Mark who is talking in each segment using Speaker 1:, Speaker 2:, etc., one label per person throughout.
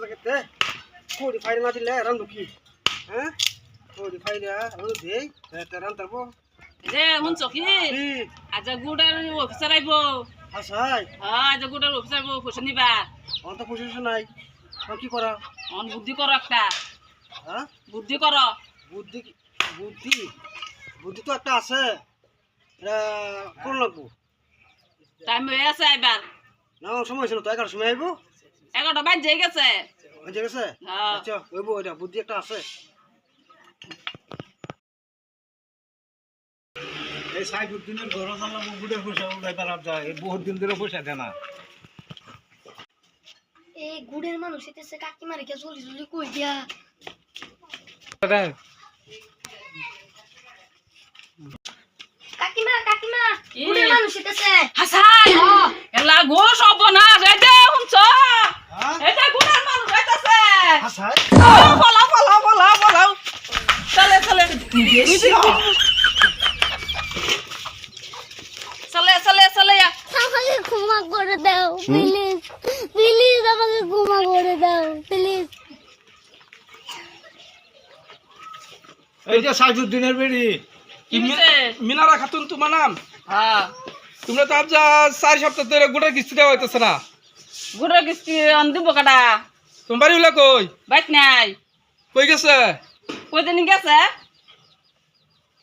Speaker 1: জায়গাতে কোড়ি ফাইরে না দিলে রান্ধু কি হ্যাঁ কোড়ি ফাইরে রান্ধু দেই এটা রান্তাবো
Speaker 2: যে হুনছ কি আজ গুড়ার অফিসার আইব
Speaker 1: হাসাই
Speaker 2: হ্যাঁ আজ গুড়ার অফিসার আইব পয়সা নিবা
Speaker 1: অন্ত পয়সা নাই কি করা
Speaker 2: অন বুদ্ধি করো একটা
Speaker 1: হ্যাঁ
Speaker 2: বুদ্ধি করো
Speaker 1: বুদ্ধি বুদ্ধি বুদ্ধি তো একটা আছে এটা কোন লাগবো
Speaker 2: টাইম হয়ে আছে আইবার
Speaker 1: না সময় হয়েছে না তো 11 সময় আইবো
Speaker 2: 11টা বাজে গেছে
Speaker 1: বুঝে গেছে
Speaker 2: হ্যাঁ
Speaker 1: আচ্ছা হইবো এটা বুদ্ধি একটা আছে
Speaker 3: এই সাইফুদ্দিনের ঘর জানলাম বুড়ে পয়সা উড়াইবার যায় এই বহুত দিন ধরে পয়সা দেয় না
Speaker 4: এই গুড়ের মানুষ এসে কাকিমারে কে জলদি জলদি কই দিয়া কাকিমা কাকিমা গুড়ের মানুষ এসে
Speaker 2: হাসাই এলা গো সব না যাইতে হুনছ এটা গুড়ার মানুষ যাইতাছে
Speaker 1: হাসাই
Speaker 2: ফলাও ফলাও ফলাও ফলাও চলে চলে চলে চলে চলে
Speaker 4: আমাকে ক্ষমা করে দাও প্লিজ প্লিজ আমাকে ক্ষমা করে দাও প্লিজ
Speaker 3: এই যে সাইফুদ্দিনের বেড়ি
Speaker 2: কি হইছে
Speaker 5: মিনারা খাতুন তোমার নাম
Speaker 2: হ্যাঁ
Speaker 5: তোমরা তো আজ 4 সপ্তাহ ধরে গোটা কিস্তি দেওয়া হইতেছে না
Speaker 2: গুড়ার কিস্তি অন দিব কাটা
Speaker 5: তোমার বাড়ি হইলা কই
Speaker 2: বাইক নাই
Speaker 5: কই গেছে
Speaker 2: কই দিন গেছে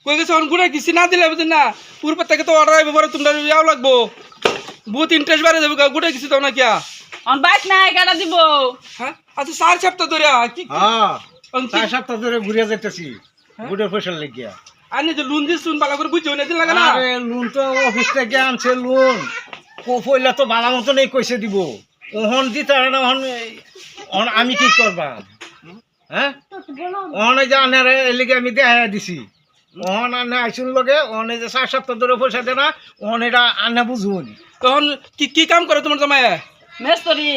Speaker 5: কই গেছে অন গোটা কিস্তি না দিলে বুঝছেন না পূর্ব থেকে তো অর্ডার আইবে পরে তোমরা যাও লাগবো বহুত ইন্টারেস্ট বাড়ে যাবে গোটা কিস্তি দাও না কিয়া
Speaker 2: অন বাইক নাই কাটা দিব
Speaker 5: হ্যাঁ আচ্ছা 4 সপ্তাহ ধরে কি
Speaker 3: হ্যাঁ
Speaker 5: অন কি
Speaker 3: 4 সপ্তাহ ধরে ঘুরে যাইতেছি বুড়ের পয়সা লেগিয়া
Speaker 5: আনি যে লোন দিছুন ভালো করে বুঝছো না দিন লাগে না
Speaker 3: আরে লোন তো অফিস থেকে আনছে লোন পয়লা তো ভালো মতো নেই কইছে দিব ওহন দিতে না ওহন আমি কি করবা হ্যাঁ ওহন এই যে আনার এলিগে আমি দেখা দিছি ওহন আনে আইসুন লগে ওহন এই যে 4 সপ্তাহ ধরে পয়সা দেয় না ওহন এটা আনে বুঝুন
Speaker 5: তখন কি কি কাম করে তোমার জামাই
Speaker 2: মেস্তরি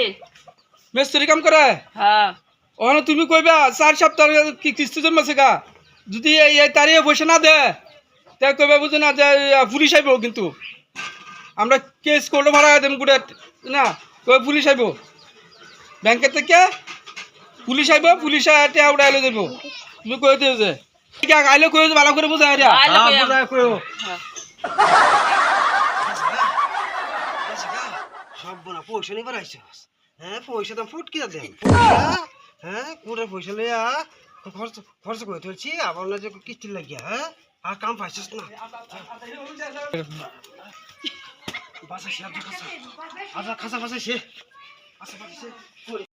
Speaker 5: মিস্ত্রি কাম করে
Speaker 2: হ্যাঁ
Speaker 5: ওখানে তুমি কইবা 4 সপ্তাহ কি কিস্তি জমাছে গা যদি এই তারিখে পয়সা না দে তাই কইবা বুঝো না যে পুলিশ আইব কিন্তু আমরা কেস করলে ভাড়া দেম গুড়ে না কই পুলিশ আইব ব্যাংকের থেকে পুলিশ আইব পুলিশ আইতে উড়াইলে যাব তুমি কই দিও যে ঠিক আছে আইলে কই ভালো করে বুঝাই রিয়া
Speaker 2: আইলো
Speaker 3: হ্যাঁ
Speaker 2: কইয়া।
Speaker 3: বুঝায় কইও
Speaker 1: সব বোনা পয়সা নিবার আইছস হ্যাঁ পয়সা দাম ফুট কি দেন হ্যাঁ কোটা পয়সা লইয়া খরচ খরচ করে তুলছি আবার না যে কিস্তি লাগিয়া হ্যাঁ আর কাম পাইছস না বাসা সে আজা খাসা বাসা সে আচ্ছা বাসা সে